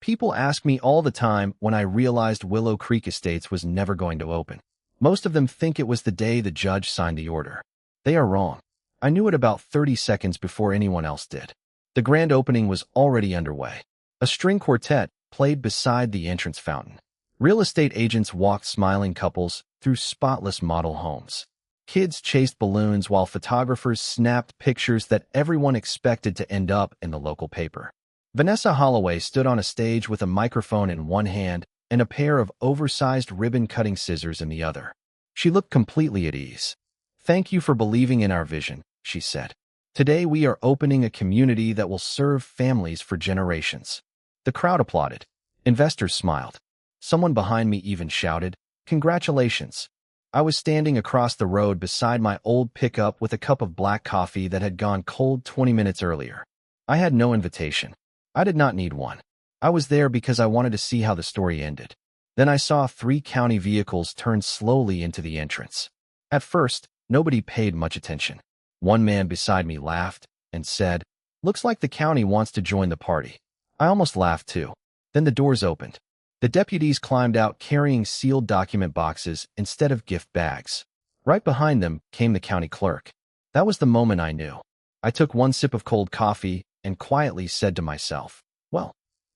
People ask me all the time when I realized Willow Creek Estates was never going to open. Most of them think it was the day the judge signed the order. They are wrong. I knew it about 30 seconds before anyone else did. The grand opening was already underway. A string quartet played beside the entrance fountain. Real estate agents walked smiling couples through spotless model homes. Kids chased balloons while photographers snapped pictures that everyone expected to end up in the local paper. Vanessa Holloway stood on a stage with a microphone in one hand and a pair of oversized ribbon-cutting scissors in the other. She looked completely at ease. "Thank you for believing in our vision," she said. "Today we are opening a community that will serve families for generations." The crowd applauded. Investors smiled. Someone behind me even shouted, "Congratulations." I was standing across the road beside my old pickup with a cup of black coffee that had gone cold 20 minutes earlier. I had no invitation. I did not need one. I was there because I wanted to see how the story ended. Then I saw 3 county vehicles turn slowly into the entrance. At first, nobody paid much attention. One man beside me laughed and said, "Looks like the county wants to join the party." I almost laughed too. Then the doors opened. The deputies climbed out carrying sealed document boxes instead of gift bags. Right behind them came the county clerk. That was the moment I knew. I took one sip of cold coffee and quietly said to myself, "Well,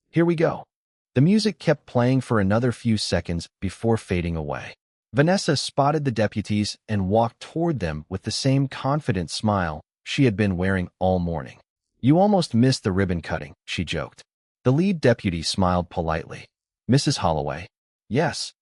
here we go." The music kept playing for another few seconds before fading away. Vanessa spotted the deputies and walked toward them with the same confident smile she had been wearing all morning. "You almost missed the ribbon cutting," she joked. The lead deputy smiled politely. "Mrs. Holloway?" "Yes.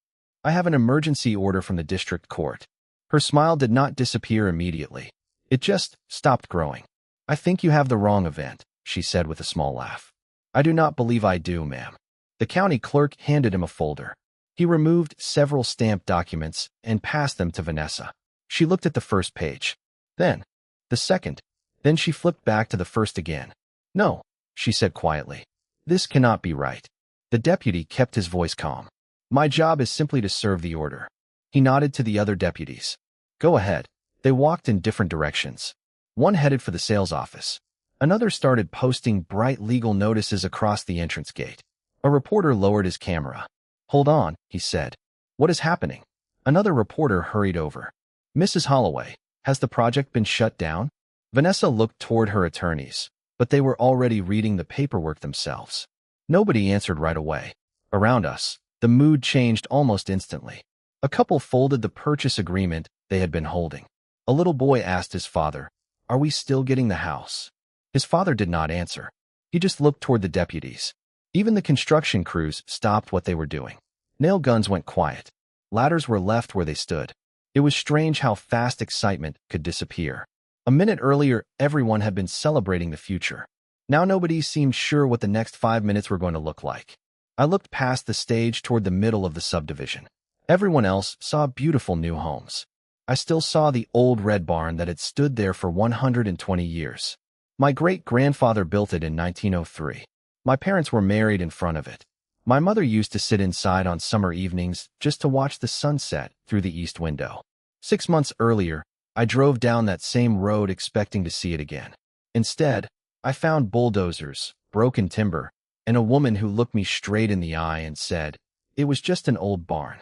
I have an emergency order from the district court." Her smile did not disappear immediately. It just stopped growing. "I think you have the wrong event," she said with a small laugh. "I do not believe I do, ma'am." The county clerk handed him a folder. He removed several stamped documents and passed them to Vanessa. She looked at the first page. Then the second. Then she flipped back to the first again. "No," she said quietly. "This cannot be right." The deputy kept his voice calm. "My job is simply to serve the order." He nodded to the other deputies. "Go ahead." They walked in different directions. One headed for the sales office. Another started posting bright legal notices across the entrance gate. A reporter lowered his camera. "Hold on," he said. "What is happening?" Another reporter hurried over. "Mrs. Holloway, has the project been shut down?" Vanessa looked toward her attorneys, but they were already reading the paperwork themselves. Nobody answered right away. Around us, the mood changed almost instantly. A couple folded the purchase agreement they had been holding. A little boy asked his father, "Are we still getting the house?" His father did not answer. He just looked toward the deputies. Even the construction crews stopped what they were doing. Nail guns went quiet. Ladders were left where they stood. It was strange how fast excitement could disappear. A minute earlier, everyone had been celebrating the future. Now nobody seemed sure what the next 5 minutes were going to look like. I looked past the stage toward the middle of the subdivision. Everyone else saw beautiful new homes. I still saw the old red barn that had stood there for 120 years. My great-grandfather built it in 1903. My parents were married in front of it. My mother used to sit inside on summer evenings just to watch the sunset through the east window. 6 months earlier, I drove down that same road expecting to see it again. Instead, I found bulldozers, broken timber, and a woman who looked me straight in the eye and said, "It was just an old barn."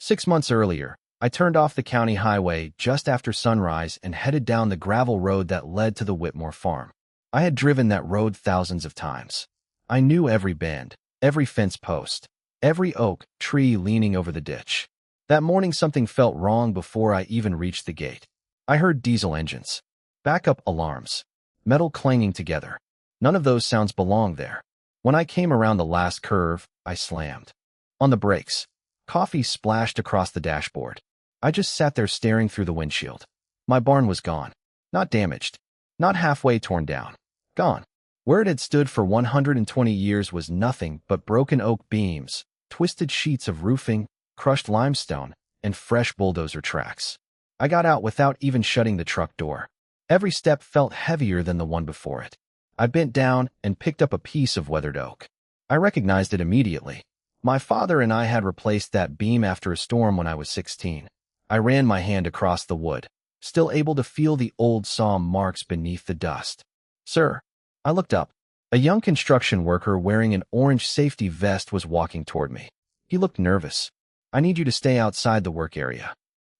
6 months earlier, I turned off the county highway just after sunrise and headed down the gravel road that led to the Whitmore farm. I had driven that road thousands of times. I knew every bend, every fence post, every oak tree leaning over the ditch. That morning something felt wrong before I even reached the gate. I heard diesel engines, backup alarms, metal clanging together. None of those sounds belonged there. When I came around the last curve, I slammed on the brakes. Coffee splashed across the dashboard. I just sat there staring through the windshield. My barn was gone. Not damaged. Not halfway torn down. Gone. Where it had stood for 120 years was nothing but broken oak beams, twisted sheets of roofing, crushed limestone, and fresh bulldozer tracks. I got out without even shutting the truck door. Every step felt heavier than the one before it. I bent down and picked up a piece of weathered oak. I recognized it immediately. My father and I had replaced that beam after a storm when I was 16. I ran my hand across the wood, still able to feel the old saw marks beneath the dust. "Sir." I looked up. A young construction worker wearing an orange safety vest was walking toward me. He looked nervous. "I need you to stay outside the work area."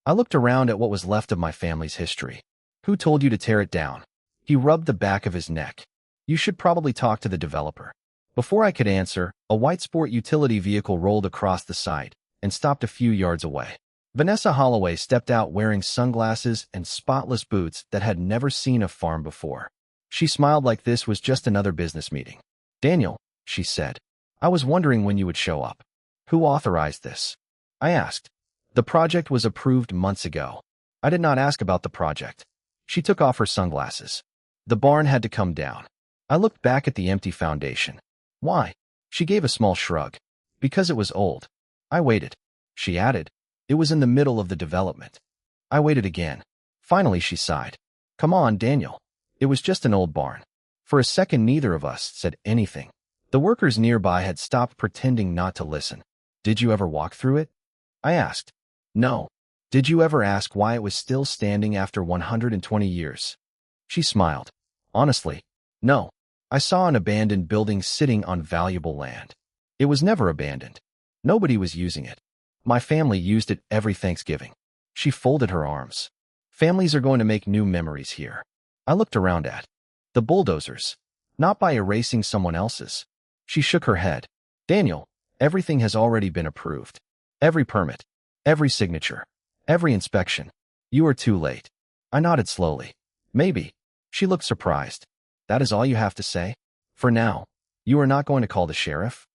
I looked around at what was left of my family's history. "Who told you to tear it down?" He rubbed the back of his neck. "You should probably talk to the developer." Before I could answer, a white sport utility vehicle rolled across the site and stopped a few yards away. Vanessa Holloway stepped out wearing sunglasses and spotless boots that had never seen a farm before. She smiled like this was just another business meeting. "Daniel," she said, "I was wondering when you would show up." "Who authorized this?" I asked. "The project was approved months ago." "I did not ask about the project." She took off her sunglasses. "The barn had to come down." I looked back at the empty foundation. "Why?" She gave a small shrug. "Because it was old." I waited. She added, "It was in the middle of the development." I waited again. Finally, she sighed. "Come on, Daniel. It was just an old barn." For a second, neither of us said anything. The workers nearby had stopped pretending not to listen. "Did you ever walk through it?" I asked. "No." "Did you ever ask why it was still standing after 120 years? She smiled. "Honestly, no. I saw an abandoned building sitting on valuable land. It was never abandoned. Nobody was using it. My family used it every Thanksgiving." She folded her arms. "Families are going to make new memories here." I looked around at the bulldozers, not by erasing someone else's. She shook her head. "Daniel, everything has already been approved. Every permit, every signature, every inspection. You are too late." I nodded slowly. "Maybe." She looked surprised. "That is all you have to say? For now, you are not going to call the sheriff?"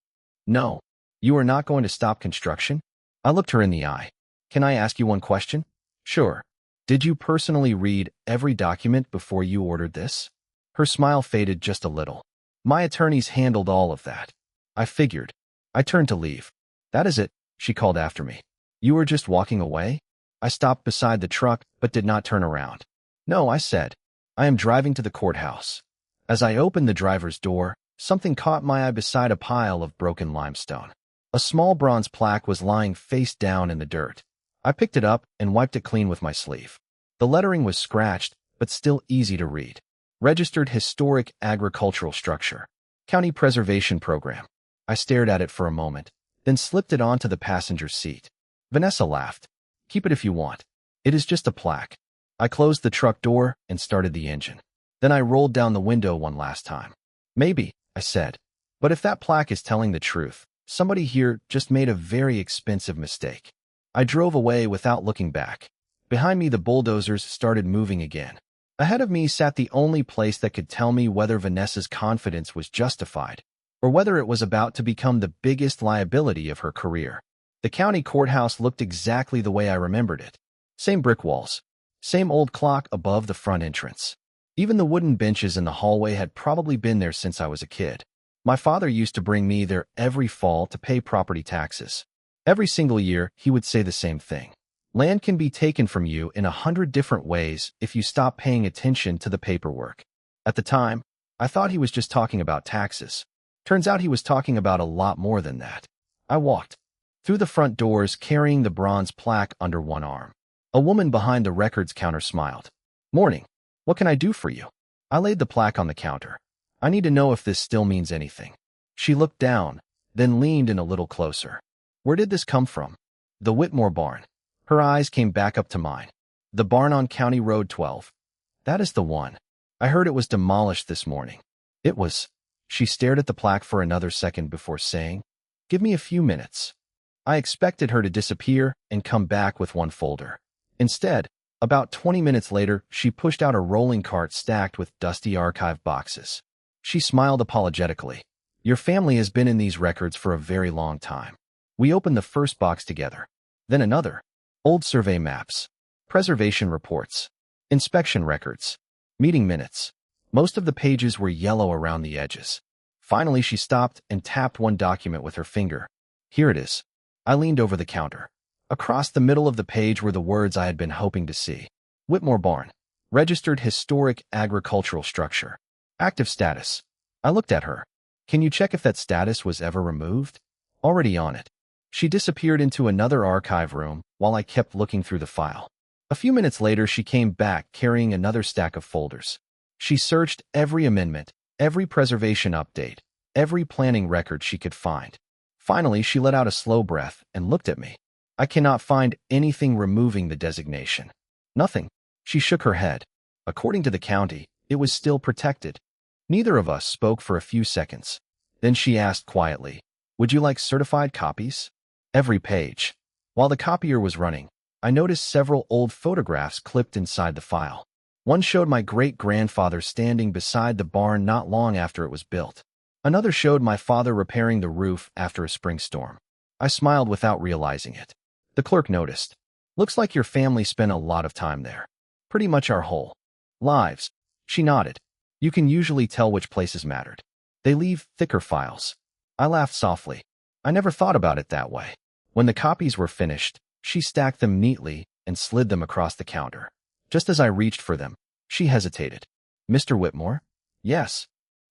"No." "You are not going to stop construction?" I looked her in the eye. "Can I ask you one question?" "Sure." "Did you personally read every document before you ordered this?" Her smile faded just a little. "My attorneys handled all of that." I figured. I turned to leave. "That is it," she called after me. "You were just walking away?" I stopped beside the truck but did not turn around. "No," I said. "I am driving to the courthouse." As I opened the driver's door, something caught my eye beside a pile of broken limestone. A small bronze plaque was lying face down in the dirt. I picked it up and wiped it clean with my sleeve. The lettering was scratched, but still easy to read. Registered Historic Agricultural Structure. County Preservation Program. I stared at it for a moment, then slipped it onto the passenger seat. Vanessa laughed. "Keep it if you want. It is just a plaque." I closed the truck door and started the engine. Then I rolled down the window one last time. "Maybe," I said. "But if that plaque is telling the truth, somebody here just made a very expensive mistake." I drove away without looking back. Behind me, the bulldozers started moving again. Ahead of me sat the only place that could tell me whether Vanessa's confidence was justified, or whether it was about to become the biggest liability of her career. The county courthouse looked exactly the way I remembered it. Same brick walls, same old clock above the front entrance. Even the wooden benches in the hallway had probably been there since I was a kid. My father used to bring me there every fall to pay property taxes. Every single year, he would say the same thing. Land can be taken from you in 100 different ways if you stop paying attention to the paperwork. At the time, I thought he was just talking about taxes. Turns out he was talking about a lot more than that. I walked through the front doors carrying the bronze plaque under one arm. A woman behind the records counter smiled. "Morning. What can I do for you?" I laid the plaque on the counter. "I need to know if this still means anything." She looked down, then leaned in a little closer. "Where did this come from?" "The Whitmore barn." Her eyes came back up to mine. "The barn on County Road 12. That is the one. I heard it was demolished this morning." "It was." She stared at the plaque for another second before saying, "Give me a few minutes." I expected her to disappear and come back with one folder. Instead, about 20 minutes later, she pushed out a rolling cart stacked with dusty archive boxes. She smiled apologetically. "Your family has been in these records for a very long time." We opened the first box together, then another. Old survey maps, preservation reports, inspection records, meeting minutes. Most of the pages were yellow around the edges. Finally, she stopped and tapped one document with her finger. "Here it is." I leaned over the counter. Across the middle of the page were the words I had been hoping to see. Whitmore Barn. Registered Historic Agricultural Structure. Active status. I looked at her. "Can you check if that status was ever removed?" "Already on it." She disappeared into another archive room while I kept looking through the file. A few minutes later, she came back carrying another stack of folders. She searched every amendment, every preservation update, every planning record she could find. Finally, she let out a slow breath and looked at me. I cannot find anything removing the designation. Nothing. She shook her head. According to the county, it was still protected. Neither of us spoke for a few seconds. Then she asked quietly, "Would you like certified copies?" Every page. While the copier was running, I noticed several old photographs clipped inside the file. One showed my great-grandfather standing beside the barn not long after it was built. Another showed my father repairing the roof after a spring storm. I smiled without realizing it. The clerk noticed. "Looks like your family spent a lot of time there. Pretty much our whole lives." She nodded. "You can usually tell which places mattered. They leave thicker files." I laughed softly. I never thought about it that way. When the copies were finished, she stacked them neatly and slid them across the counter. Just as I reached for them, she hesitated. "Mr. Whitmore?" "Yes.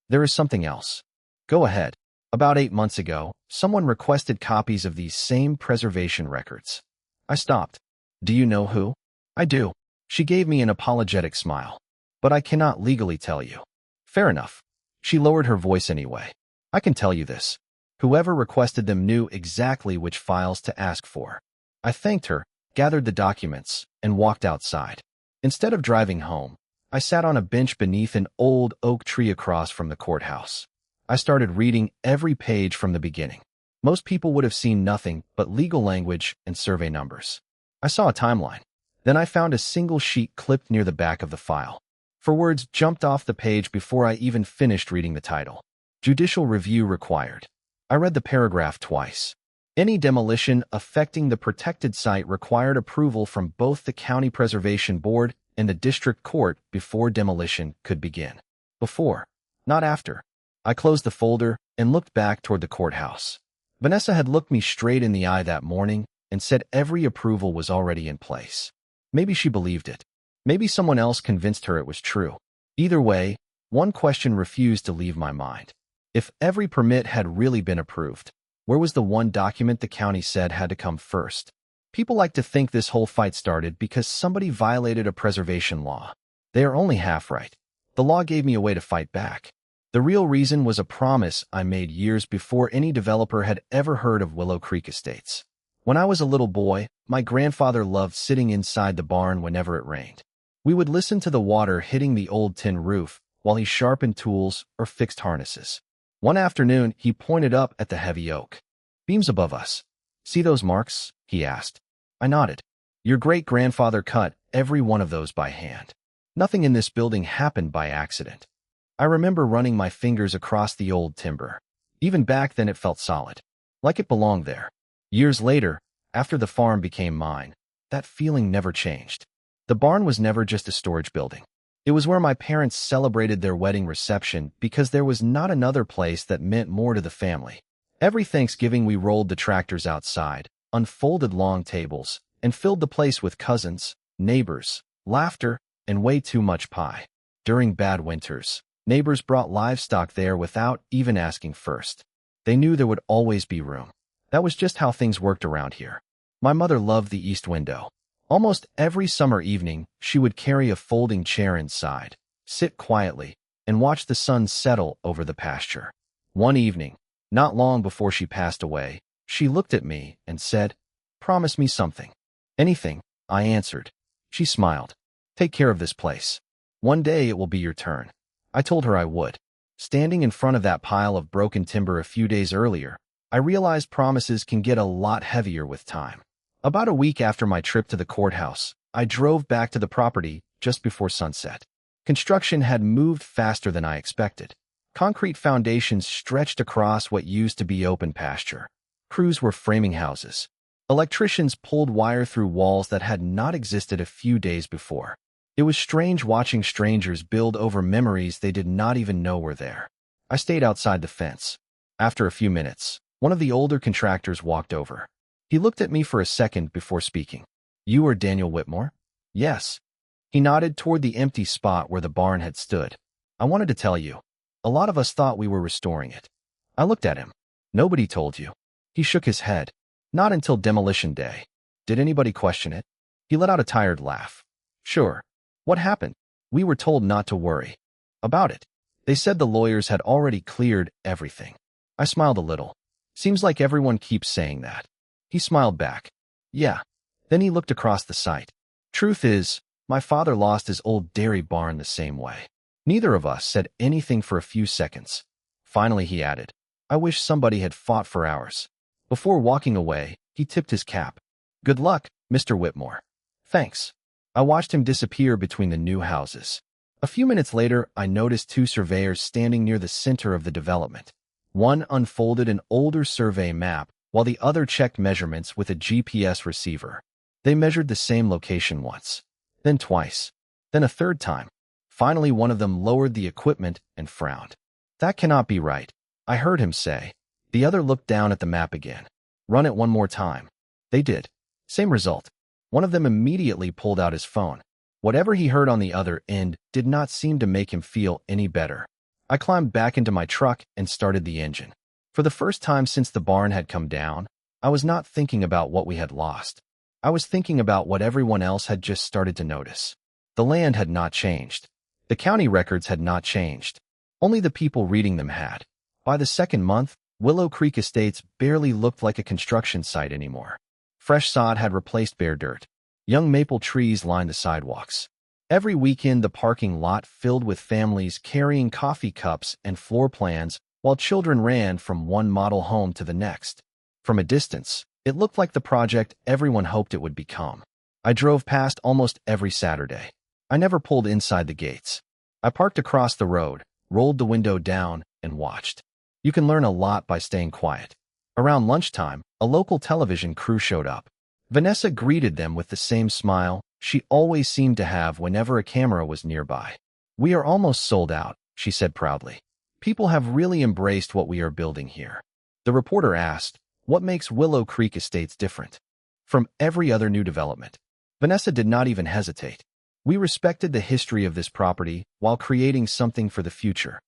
There is something else." "Go ahead." "About 8 months ago, someone requested copies of these same preservation records." I stopped. "Do you know who?" "I do." She gave me an apologetic smile. "But I cannot legally tell you." "Fair enough." She lowered her voice anyway. "I can tell you this. Whoever requested them knew exactly which files to ask for." I thanked her, gathered the documents, and walked outside. Instead of driving home, I sat on a bench beneath an old oak tree across from the courthouse. I started reading every page from the beginning. Most people would have seen nothing but legal language and survey numbers. I saw a timeline. Then I found a single sheet clipped near the back of the file. For words jumped off the page before I even finished reading the title. "Judicial review required." I read the paragraph twice. Any demolition affecting the protected site required approval from both the County Preservation Board and the District Court before demolition could begin. Before, not after. I closed the folder and looked back toward the courthouse. Vanessa had looked me straight in the eye that morning and said every approval was already in place. Maybe she believed it. Maybe someone else convinced her it was true. Either way, one question refused to leave my mind. If every permit had really been approved, where was the one document the county said had to come first? People like to think this whole fight started because somebody violated a preservation law. They are only half right. The law gave me a way to fight back. The real reason was a promise I made years before any developer had ever heard of Willow Creek Estates. When I was a little boy, my grandfather loved sitting inside the barn whenever it rained. We would listen to the water hitting the old tin roof while he sharpened tools or fixed harnesses. One afternoon, he pointed up at the heavy oak beams above us. "See those marks?" he asked. I nodded. "Your great-grandfather cut every one of those by hand. Nothing in this building happened by accident." I remember running my fingers across the old timber. Even back then it felt solid, like it belonged there. Years later, after the farm became mine, that feeling never changed. The barn was never just a storage building. It was where my parents celebrated their wedding reception because there was not another place that meant more to the family. Every Thanksgiving we rolled the tractors outside, unfolded long tables, and filled the place with cousins, neighbors, laughter, and way too much pie. During bad winters, neighbors brought livestock there without even asking first. They knew there would always be room. That was just how things worked around here. My mother loved the east window. Almost every summer evening, she would carry a folding chair inside, sit quietly, and watch the sun settle over the pasture. One evening, not long before she passed away, she looked at me and said, "Promise me something." "Anything," I answered. She smiled. "Take care of this place. One day it will be your turn." I told her I would. Standing in front of that pile of broken timber a few days earlier, I realized promises can get a lot heavier with time. About a week after my trip to the courthouse, I drove back to the property just before sunset. Construction had moved faster than I expected. Concrete foundations stretched across what used to be open pasture. Crews were framing houses. Electricians pulled wire through walls that had not existed a few days before. It was strange watching strangers build over memories they did not even know were there. I stayed outside the fence. After a few minutes, one of the older contractors walked over. He looked at me for a second before speaking. "You are Daniel Whitmore?" "Yes." He nodded toward the empty spot where the barn had stood. "I wanted to tell you. A lot of us thought we were restoring it." I looked at him. "Nobody told you." He shook his head. "Not until demolition day." "Did anybody question it?" He let out a tired laugh. "Sure. What happened?" "We were told not to worry about it. They said the lawyers had already cleared everything. I smiled a little. Seems like everyone keeps saying that. He smiled back. Yeah. Then he looked across the site. Truth is, my father lost his old dairy barn the same way. Neither of us said anything for a few seconds. Finally, he added, I wish somebody had fought for ours. Before walking away, he tipped his cap. Good luck, Mr. Whitmore. Thanks. I watched him disappear between the new houses. A few minutes later, I noticed two surveyors standing near the center of the development. One unfolded an older survey map, while the other checked measurements with a GPS receiver. They measured the same location once, then twice, then a third time. Finally, one of them lowered the equipment and frowned. That cannot be right, I heard him say. The other looked down at the map again. Run it one more time. They did. Same result. One of them immediately pulled out his phone. Whatever he heard on the other end did not seem to make him feel any better. I climbed back into my truck and started the engine. For the first time since the barn had come down, I was not thinking about what we had lost. I was thinking about what everyone else had just started to notice. The land had not changed. The county records had not changed. Only the people reading them had. By the second month, Willow Creek Estates barely looked like a construction site anymore. Fresh sod had replaced bare dirt. Young maple trees lined the sidewalks. Every weekend, the parking lot filled with families carrying coffee cups and floor plans while children ran from one model home to the next. From a distance, it looked like the project everyone hoped it would become. I drove past almost every Saturday. I never pulled inside the gates. I parked across the road, rolled the window down, and watched. You can learn a lot by staying quiet. Around lunchtime, a local television crew showed up. Vanessa greeted them with the same smile she always seemed to have whenever a camera was nearby. We are almost sold out, she said proudly. People have really embraced what we are building here. The reporter asked, what makes Willow Creek Estates different from every other new development? Vanessa did not even hesitate. We respected the history of this property while creating something for the future.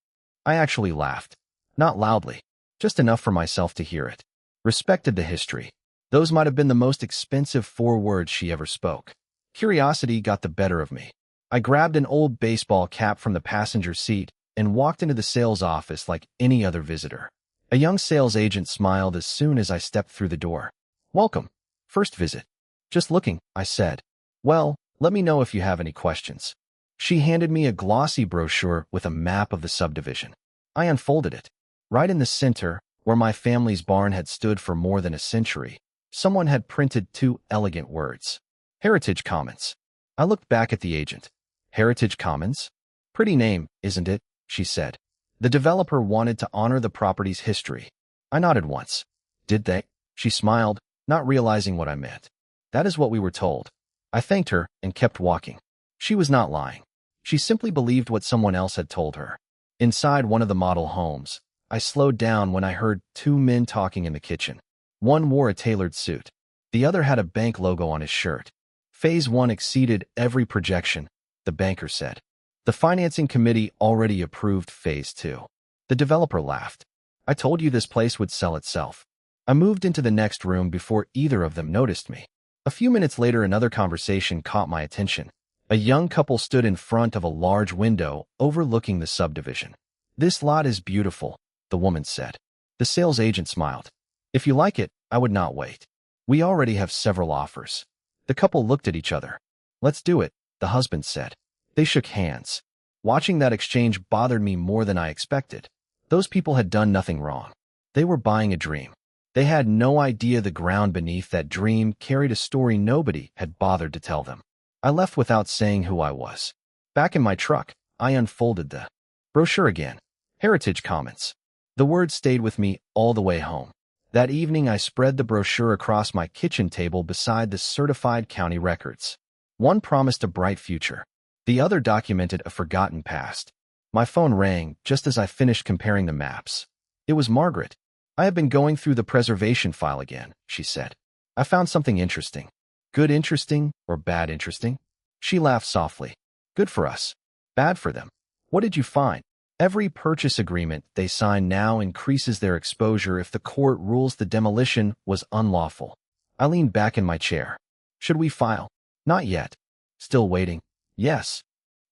I actually laughed. Not loudly, just enough for myself to hear it. Respected the history. Those might have been the most expensive 4 words she ever spoke. Curiosity got the better of me. I grabbed an old baseball cap from the passenger seat and walked into the sales office like any other visitor. A young sales agent smiled as soon as I stepped through the door. Welcome. First visit. Just looking, I said. Well, let me know if you have any questions. She handed me a glossy brochure with a map of the subdivision. I unfolded it. Right in the center, where my family's barn had stood for more than a century, someone had printed 2 elegant words. Heritage Commons. I looked back at the agent. Heritage Commons? Pretty name, isn't it? She said. The developer wanted to honor the property's history. I nodded once. Did they? She smiled, not realizing what I meant. That is what we were told. I thanked her and kept walking. She was not lying. She simply believed what someone else had told her. Inside one of the model homes, I slowed down when I heard 2 men talking in the kitchen. One wore a tailored suit. The other had a bank logo on his shirt. Phase 1 exceeded every projection, the banker said. The financing committee already approved Phase 2. The developer laughed. I told you this place would sell itself. I moved into the next room before either of them noticed me. A few minutes later, another conversation caught my attention. A young couple stood in front of a large window overlooking the subdivision. This lot is beautiful, the woman said. The sales agent smiled. If you like it, I would not wait. We already have several offers. The couple looked at each other. Let's do it, the husband said. They shook hands. Watching that exchange bothered me more than I expected. Those people had done nothing wrong. They were buying a dream. They had no idea the ground beneath that dream carried a story nobody had bothered to tell them. I left without saying who I was. Back in my truck, I unfolded the brochure again. Heritage Commons. The words stayed with me all the way home. That evening, I spread the brochure across my kitchen table beside the certified county records. One promised a bright future. The other documented a forgotten past. My phone rang just as I finished comparing the maps. It was Margaret. I have been going through the preservation file again, she said. I found something interesting. Good interesting or bad interesting? She laughed softly. Good for us. Bad for them. What did you find? Every purchase agreement they sign now increases their exposure if the court rules the demolition was unlawful. I leaned back in my chair. Should we file? Not yet. Still waiting. Yes.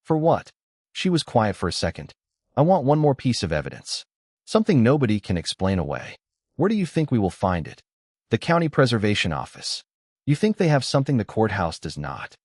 For what? She was quiet for a second. I want one more piece of evidence. Something nobody can explain away. Where do you think we will find it? The County Preservation Office. You think they have something the courthouse does not?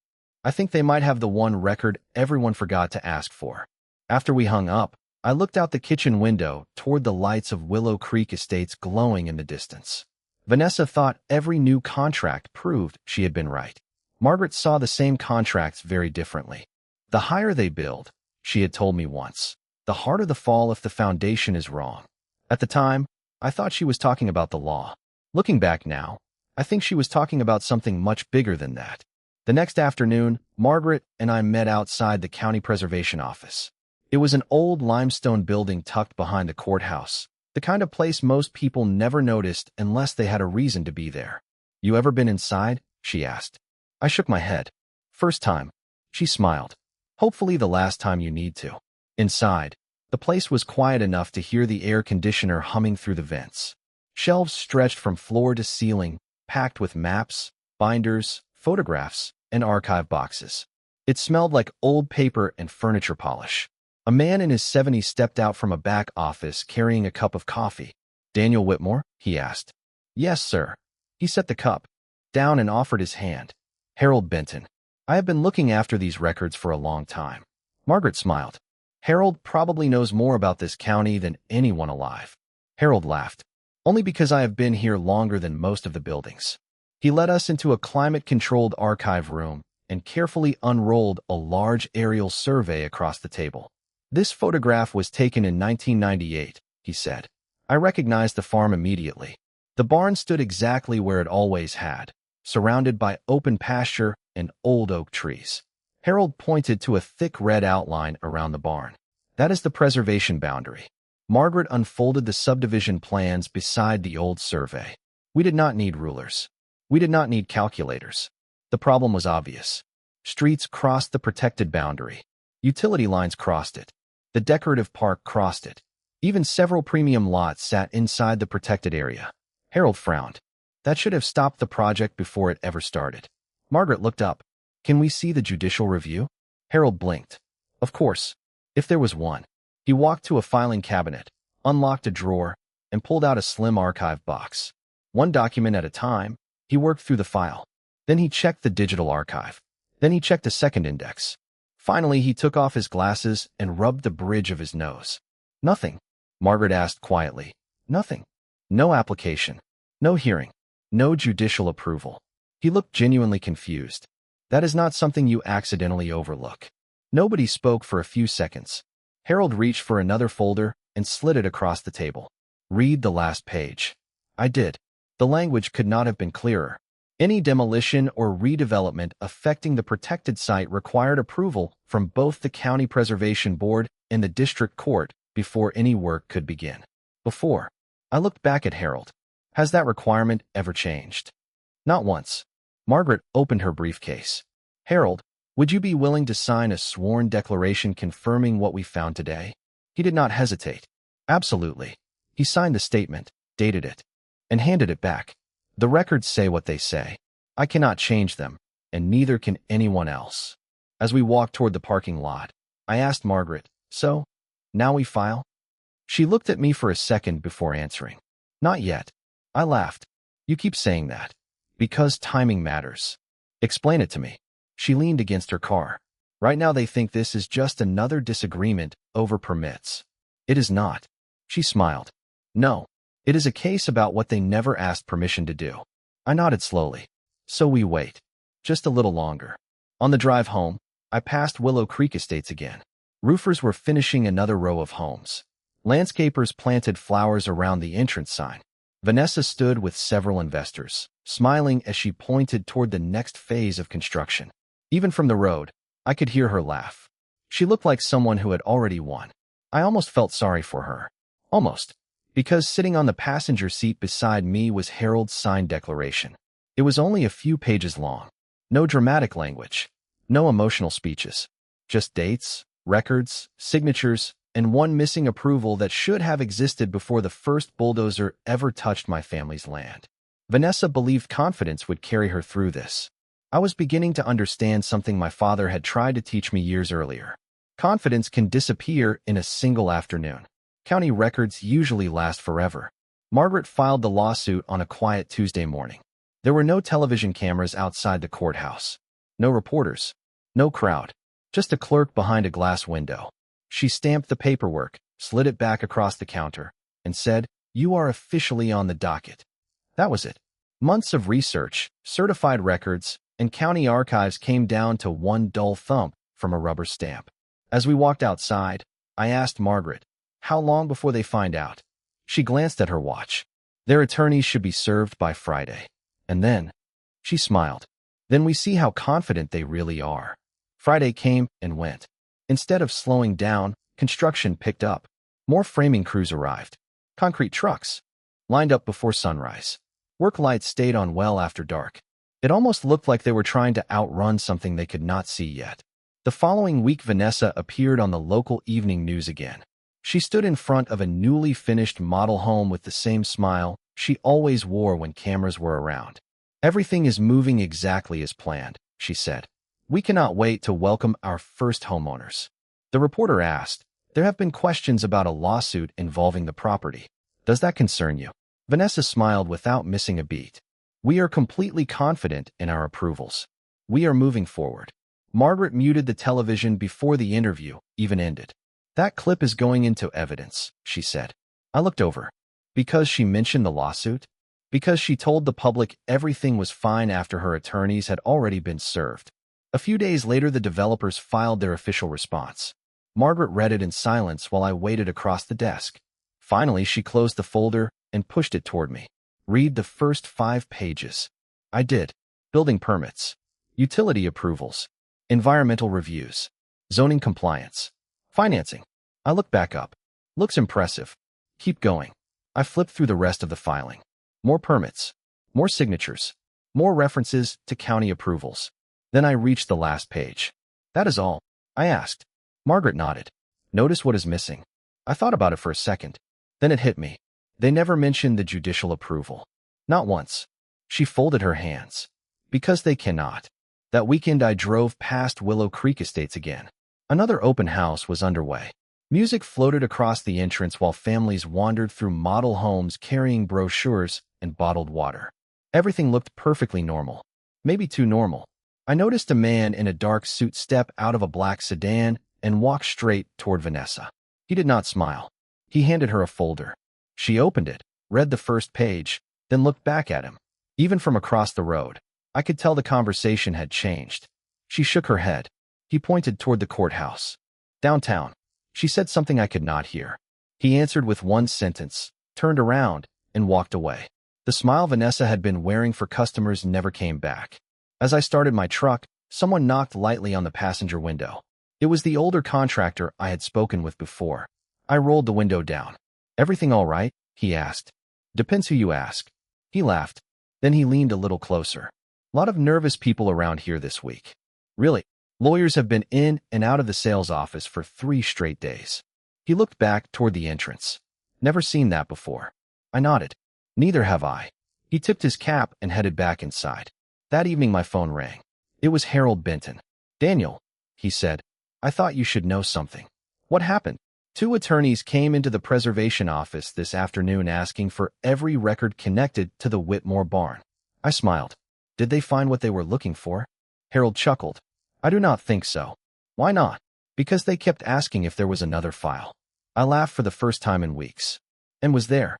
I think they might have the one record everyone forgot to ask for. After we hung up, I looked out the kitchen window toward the lights of Willow Creek Estates glowing in the distance. Vanessa thought every new contract proved she had been right. Margaret saw the same contracts very differently. The higher they build, she had told me once, the harder the fall if the foundation is wrong. At the time, I thought she was talking about the law. Looking back now, I think she was talking about something much bigger than that. The next afternoon, Margaret and I met outside the County Preservation Office. It was an old limestone building tucked behind the courthouse, the kind of place most people never noticed unless they had a reason to be there. You ever been inside? She asked. I shook my head. First time. She smiled. Hopefully the last time you need to. Inside, the place was quiet enough to hear the air conditioner humming through the vents. Shelves stretched from floor to ceiling, packed with maps, binders, photographs, and archive boxes. It smelled like old paper and furniture polish. A man in his 70s stepped out from a back office carrying a cup of coffee. Daniel Whitmore? He asked. Yes, sir. He set the cup down and offered his hand. Harold Benton. I have been looking after these records for a long time. Margaret smiled. Harold probably knows more about this county than anyone alive. Harold laughed. Only because I have been here longer than most of the buildings. He led us into a climate-controlled archive room and carefully unrolled a large aerial survey across the table. This photograph was taken in 1998, he said. I recognized the farm immediately. The barn stood exactly where it always had, surrounded by open pasture and old oak trees. Harold pointed to a thick red outline around the barn. That is the preservation boundary. Margaret unfolded the subdivision plans beside the old survey. We did not need rulers. We did not need calculators. The problem was obvious. Streets crossed the protected boundary. Utility lines crossed it. The decorative park crossed it. Even several premium lots sat inside the protected area. Harold frowned. That should have stopped the project before it ever started. Margaret looked up. Can we see the judicial review? Harold blinked. Of course, if there was one. He walked to a filing cabinet, unlocked a drawer, and pulled out a slim archive box. One document at a time, he worked through the file. Then he checked the digital archive. Then he checked a second index. Finally, he took off his glasses and rubbed the bridge of his nose. Nothing, Margaret asked quietly. Nothing. No application. No hearing. No judicial approval. He looked genuinely confused. That is not something you accidentally overlook. Nobody spoke for a few seconds. Harold reached for another folder and slid it across the table. Read the last page. I did. The language could not have been clearer. Any demolition or redevelopment affecting the protected site required approval from both the County Preservation Board and the District Court before any work could begin. Before. I looked back at Harold. Has that requirement ever changed? Not once. Margaret opened her briefcase. Harold, would you be willing to sign a sworn declaration confirming what we found today? He did not hesitate. Absolutely. He signed the statement, dated it, and handed it back. The records say what they say. I cannot change them, and neither can anyone else. As we walked toward the parking lot, I asked Margaret, so, now we file? She looked at me for a second before answering. Not yet. I laughed. You keep saying that. Because timing matters. Explain it to me. She leaned against her car. Right now they think this is just another disagreement over permits. It is not. She smiled. No. It is a case about what they never asked permission to do. I nodded slowly. So we wait. Just a little longer. On the drive home, I passed Willow Creek Estates again. Roofers were finishing another row of homes. Landscapers planted flowers around the entrance sign. Vanessa stood with several investors, smiling as she pointed toward the next phase of construction. Even from the road, I could hear her laugh. She looked like someone who had already won. I almost felt sorry for her. Almost. Because sitting on the passenger seat beside me was Harold's signed declaration. It was only a few pages long. No dramatic language. No emotional speeches. Just dates, records, signatures, and one missing approval that should have existed before the first bulldozer ever touched my family's land. Vanessa believed confidence would carry her through this. I was beginning to understand something my father had tried to teach me years earlier. Confidence can disappear in a single afternoon. County records usually last forever. Margaret filed the lawsuit on a quiet Tuesday morning. There were no television cameras outside the courthouse. No reporters. No crowd. Just a clerk behind a glass window. She stamped the paperwork, slid it back across the counter, and said, "You are officially on the docket." That was it. Months of research, certified records, and county archives came down to one dull thump from a rubber stamp. As we walked outside, I asked Margaret, "How long before they find out?" She glanced at her watch. "Their attorneys should be served by Friday." And then, she smiled. "Then we see how confident they really are." Friday came and went. Instead of slowing down, construction picked up. More framing crews arrived. Concrete trucks lined up before sunrise. Work lights stayed on well after dark. It almost looked like they were trying to outrun something they could not see yet. The following week, Vanessa appeared on the local evening news again. She stood in front of a newly finished model home with the same smile she always wore when cameras were around. "Everything is moving exactly as planned," she said. "We cannot wait to welcome our first homeowners." The reporter asked, "There have been questions about a lawsuit involving the property. Does that concern you?" Vanessa smiled without missing a beat. "We are completely confident in our approvals. We are moving forward." Margaret muted the television before the interview even ended. "That clip is going into evidence," she said. I looked over. Because she mentioned the lawsuit? Because she told the public everything was fine after her attorneys had already been served. A few days later, the developers filed their official response. Margaret read it in silence while I waited across the desk. Finally, she closed the folder and pushed it toward me. "Read the first 5 pages." I did. Building permits, utility approvals, environmental reviews, zoning compliance, financing. I looked back up. "Looks impressive. Keep going." I flipped through the rest of the filing. More permits, more signatures, more references to county approvals. Then I reached the last page. "That is all?" I asked. Margaret nodded. "Notice what is missing?" I thought about it for a second. Then it hit me. They never mentioned the judicial approval. Not once. She folded her hands. "Because they cannot." That weekend, I drove past Willow Creek Estates again. Another open house was underway. Music floated across the entrance while families wandered through model homes carrying brochures and bottled water. Everything looked perfectly normal. Maybe too normal. I noticed a man in a dark suit step out of a black sedan and walk straight toward Vanessa. He did not smile. He handed her a folder. She opened it, read the first page, then looked back at him. Even from across the road, I could tell the conversation had changed. She shook her head. He pointed toward the courthouse. "Downtown." She said something I could not hear. He answered with one sentence, turned around, and walked away. The smile Vanessa had been wearing for customers never came back. As I started my truck, someone knocked lightly on the passenger window. It was the older contractor I had spoken with before. I rolled the window down. "Everything all right?" he asked. "Depends who you ask." He laughed. Then he leaned a little closer. "Lot of nervous people around here this week." "Really?" "Lawyers have been in and out of the sales office for 3 straight days." He looked back toward the entrance. "Never seen that before." I nodded. "Neither have I." He tipped his cap and headed back inside. That evening my phone rang. It was Harold Benton. "Daniel," he said, "I thought you should know something." "What happened?" "2 attorneys came into the preservation office this afternoon asking for every record connected to the Whitmore barn." I smiled. "Did they find what they were looking for?" Harold chuckled. "I do not think so." "Why not?" "Because they kept asking if there was another file." I laughed for the first time in weeks. "And was there?"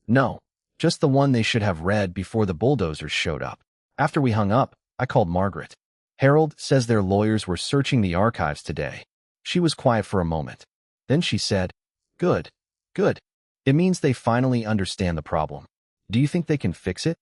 "No, just the one they should have read before the bulldozers showed up." After we hung up, I called Margaret. "Harold says their lawyers were searching the archives today." She was quiet for a moment. Then she said, "Good, good. It means they finally understand the problem. Do you think they can fix it?"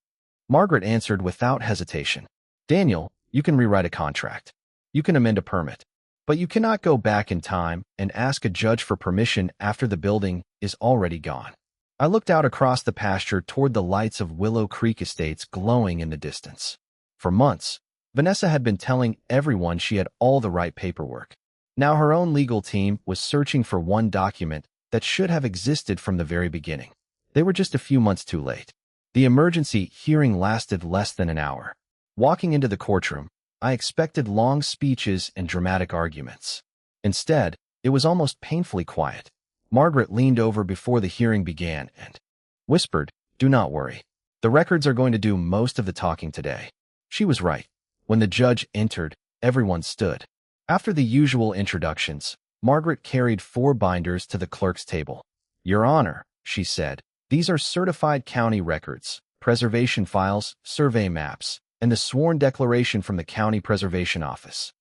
Margaret answered without hesitation. "Daniel, you can rewrite a contract. You can amend a permit. But you cannot go back in time and ask a judge for permission after the building is already gone." I looked out across the pasture toward the lights of Willow Creek Estates glowing in the distance. For months, Vanessa had been telling everyone she had all the right paperwork. Now her own legal team was searching for one document that should have existed from the very beginning. They were just a few months too late. The emergency hearing lasted less than an hour. Walking into the courtroom, I expected long speeches and dramatic arguments. Instead, It was almost painfully quiet. Margaret leaned over before the hearing began and whispered, "Do not worry. The records are going to do most of the talking today." She was right. When the judge entered, everyone stood. After the usual introductions, Margaret carried 4 binders to the clerk's table. "Your Honor," she said, "these are certified county records, preservation files, survey maps, and the sworn declaration from the County Preservation Office."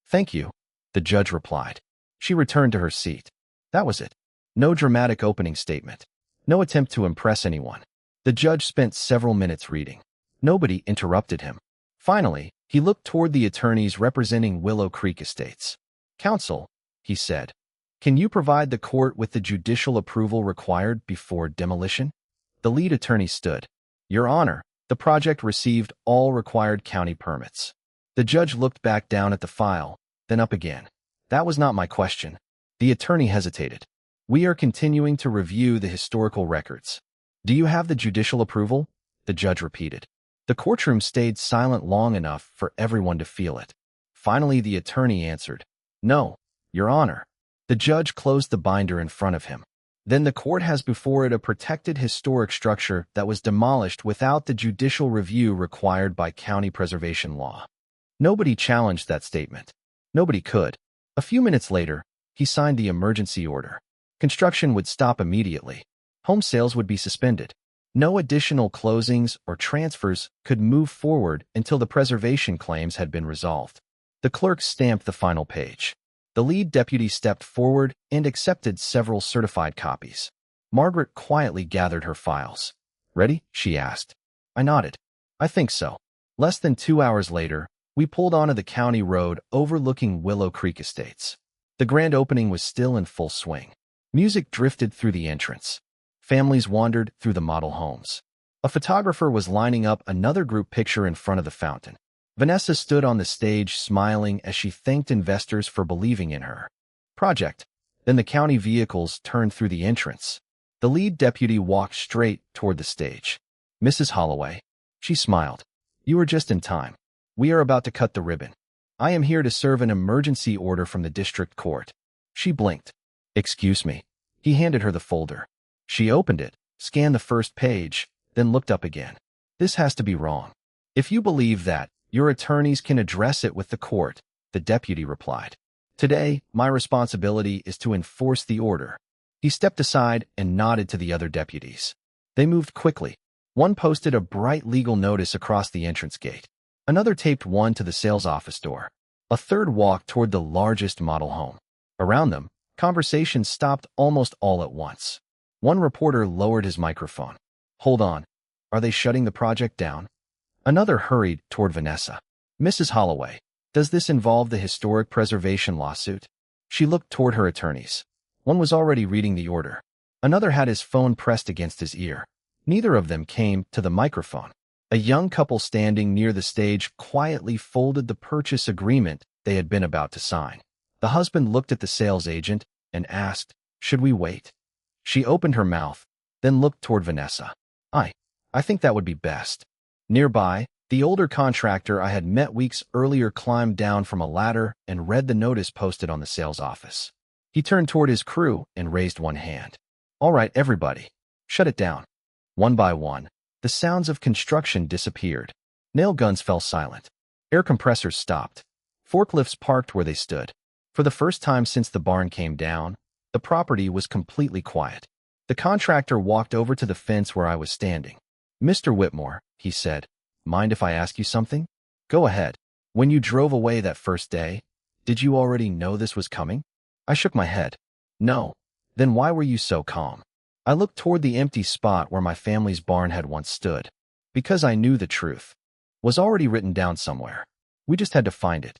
"Thank you," the judge replied. She returned to her seat. That was it. No dramatic opening statement. No attempt to impress anyone. The judge spent several minutes reading. Nobody interrupted him. Finally, he looked toward the attorneys representing Willow Creek Estates. "Counsel," he said, "can you provide the court with the judicial approval required before demolition?" The lead attorney stood. "Your Honor, the project received all required county permits." The judge looked back down at the file, then up again. "That was not my question." The attorney hesitated. "We are continuing to review the historical records." "Do you have the judicial approval?" the judge repeated. The courtroom stayed silent long enough for everyone to feel it. Finally, the attorney answered, "No, Your Honor." The judge closed the binder in front of him. "Then the court has before it a protected historic structure that was demolished without the judicial review required by county preservation law." Nobody challenged that statement. Nobody could. A few minutes later, he signed the emergency order. Construction would stop immediately. Home sales would be suspended. No additional closings or transfers could move forward until the preservation claims had been resolved. The clerk stamped the final page. The lead deputy stepped forward and accepted several certified copies. Margaret quietly gathered her files. "Ready?" she asked. I nodded. "I think so." Less than 2 hours later, we pulled onto the county road overlooking Willow Creek Estates. The grand opening was still in full swing. Music drifted through the entrance. Families wandered through the model homes. A photographer was lining up another group picture in front of the fountain. Vanessa stood on the stage smiling as she thanked investors for believing in her project. Then the county vehicles turned through the entrance. The lead deputy walked straight toward the stage. "Mrs. Holloway." She smiled. "You are just in time. We are about to cut the ribbon. I am here to serve an emergency order from the district court." She blinked. "Excuse me." He handed her the folder. She opened it, scanned the first page, then looked up again. "This has to be wrong. If you believe that, your attorneys can address it with the court," the deputy replied. "Today, my responsibility is to enforce the order." He stepped aside and nodded to the other deputies. They moved quickly. One posted a bright legal notice across the entrance gate. Another taped one to the sales office door. A third walked toward the largest model home. Around them, conversations stopped almost all at once. One reporter lowered his microphone. "Hold on. Are they shutting the project down?" Another hurried toward Vanessa. "Mrs. Holloway, does this involve the historic preservation lawsuit?" She looked toward her attorneys. One was already reading the order. Another had his phone pressed against his ear. Neither of them came to the microphone. A young couple standing near the stage quietly folded the purchase agreement they had been about to sign. The husband looked at the sales agent and asked, "Should we wait?" She opened her mouth, then looked toward Vanessa. I think that would be best." Nearby, the older contractor I had met weeks earlier climbed down from a ladder and read the notice posted on the sales office. He turned toward his crew and raised one hand. "All right, everybody, shut it down." One by one, the sounds of construction disappeared. Nail guns fell silent. Air compressors stopped. Forklifts parked where they stood. For the first time since the barn came down, the property was completely quiet. The contractor walked over to the fence where I was standing. "Mr. Whitmore," he said, "mind if I ask you something?" "Go ahead." "When you drove away that first day, did you already know this was coming?" I shook my head. "No." "Then why were you so calm?" I looked toward the empty spot where my family's barn had once stood. "Because I knew the truth was already written down somewhere. We just had to find it."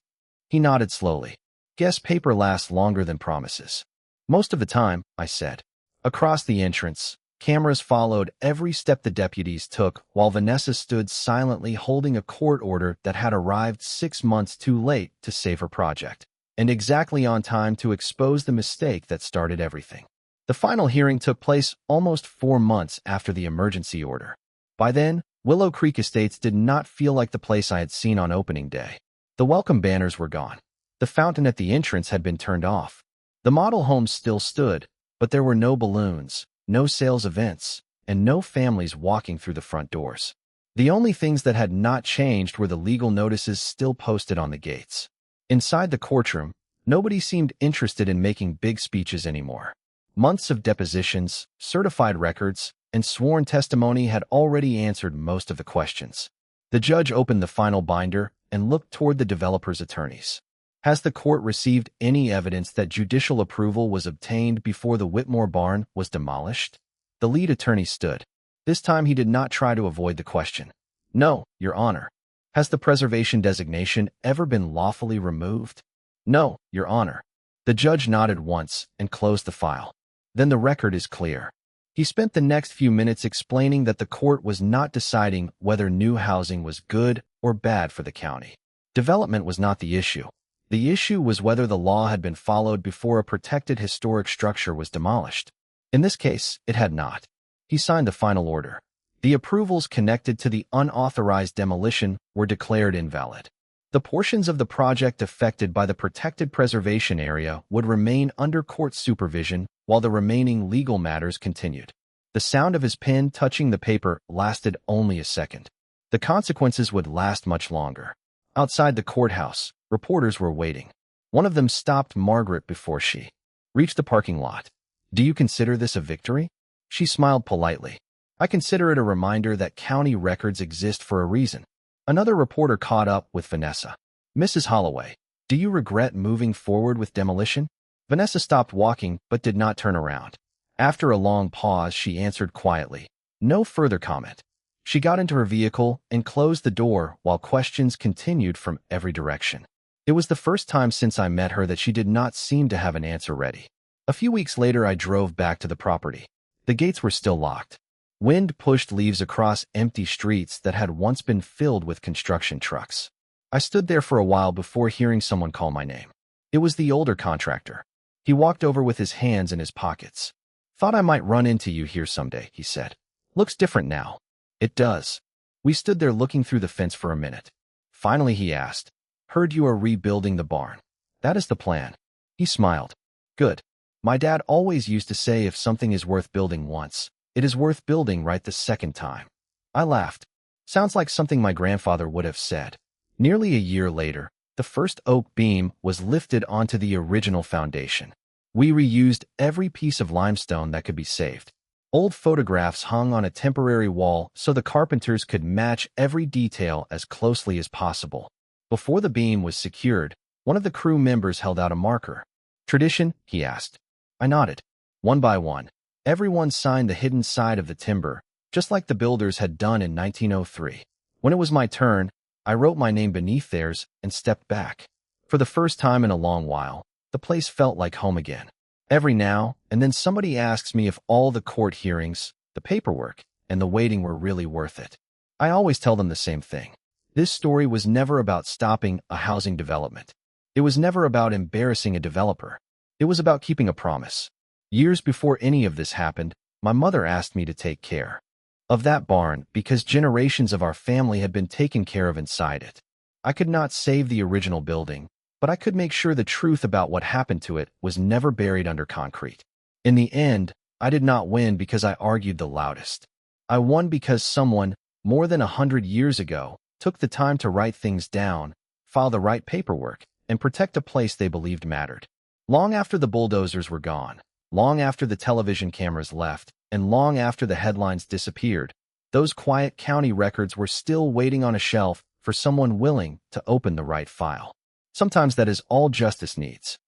He nodded slowly. "Guess paper lasts longer than promises." "Most of the time," I said. Across the entrance, cameras followed every step the deputies took while Vanessa stood silently holding a court order that had arrived 6 months too late to save her project, and exactly on time to expose the mistake that started everything. The final hearing took place almost 4 months after the emergency order. By then, Willow Creek Estates did not feel like the place I had seen on opening day. The welcome banners were gone. The fountain at the entrance had been turned off. The model home still stood, but there were no balloons, no sales events, and no families walking through the front doors. The only things that had not changed were the legal notices still posted on the gates. Inside the courtroom, nobody seemed interested in making big speeches anymore. Months of depositions, certified records, and sworn testimony had already answered most of the questions. The judge opened the final binder and looked toward the developer's attorneys. Has the court received any evidence that judicial approval was obtained before the Whitmore barn was demolished? The lead attorney stood. This time he did not try to avoid the question. No, Your Honor. Has the preservation designation ever been lawfully removed? No, Your Honor. The judge nodded once and closed the file. Then the record is clear. He spent the next few minutes explaining that the court was not deciding whether new housing was good or bad for the county. Development was not the issue. The issue was whether the law had been followed before a protected historic structure was demolished. In this case, it had not. He signed the final order. The approvals connected to the unauthorized demolition were declared invalid. The portions of the project affected by the protected preservation area would remain under court supervision while the remaining legal matters continued. The sound of his pen touching the paper lasted only a second. The consequences would last much longer. Outside the courthouse, reporters were waiting. One of them stopped Margaret before she reached the parking lot. Do you consider this a victory? She smiled politely. I consider it a reminder that county records exist for a reason. Another reporter caught up with Vanessa. Mrs. Holloway, do you regret moving forward with demolition? Vanessa stopped walking but did not turn around. After a long pause, she answered quietly, no further comment. She got into her vehicle and closed the door while questions continued from every direction. It was the first time since I met her that she did not seem to have an answer ready. A few weeks later, I drove back to the property. The gates were still locked. Wind pushed leaves across empty streets that had once been filled with construction trucks. I stood there for a while before hearing someone call my name. It was the older contractor. He walked over with his hands in his pockets. Thought I might run into you here someday, he said. Looks different now. It does. We stood there looking through the fence for a minute. Finally, he asked, heard you are rebuilding the barn. That is the plan. He smiled. Good. My dad always used to say if something is worth building once, it is worth building right the second time. I laughed. Sounds like something my grandfather would have said. Nearly a year later, the first oak beam was lifted onto the original foundation. We reused every piece of limestone that could be saved. Old photographs hung on a temporary wall so the carpenters could match every detail as closely as possible. Before the beam was secured, one of the crew members held out a marker. Tradition? He asked. I nodded. One by one, everyone signed the hidden side of the timber, just like the builders had done in 1903. When it was my turn, I wrote my name beneath theirs and stepped back. For the first time in a long while, the place felt like home again. Every now and then somebody asks me if all the court hearings, the paperwork, and the waiting were really worth it. I always tell them the same thing. This story was never about stopping a housing development. It was never about embarrassing a developer. It was about keeping a promise. Years before any of this happened, my mother asked me to take care of that barn because generations of our family had been taken care of inside it. I could not save the original building, but I could make sure the truth about what happened to it was never buried under concrete. In the end, I did not win because I argued the loudest. I won because someone, more than 100 years ago, took the time to write things down, file the right paperwork, and protect a place they believed mattered. Long after the bulldozers were gone, long after the television cameras left, and long after the headlines disappeared, those quiet county records were still waiting on a shelf for someone willing to open the right file. Sometimes that is all justice needs.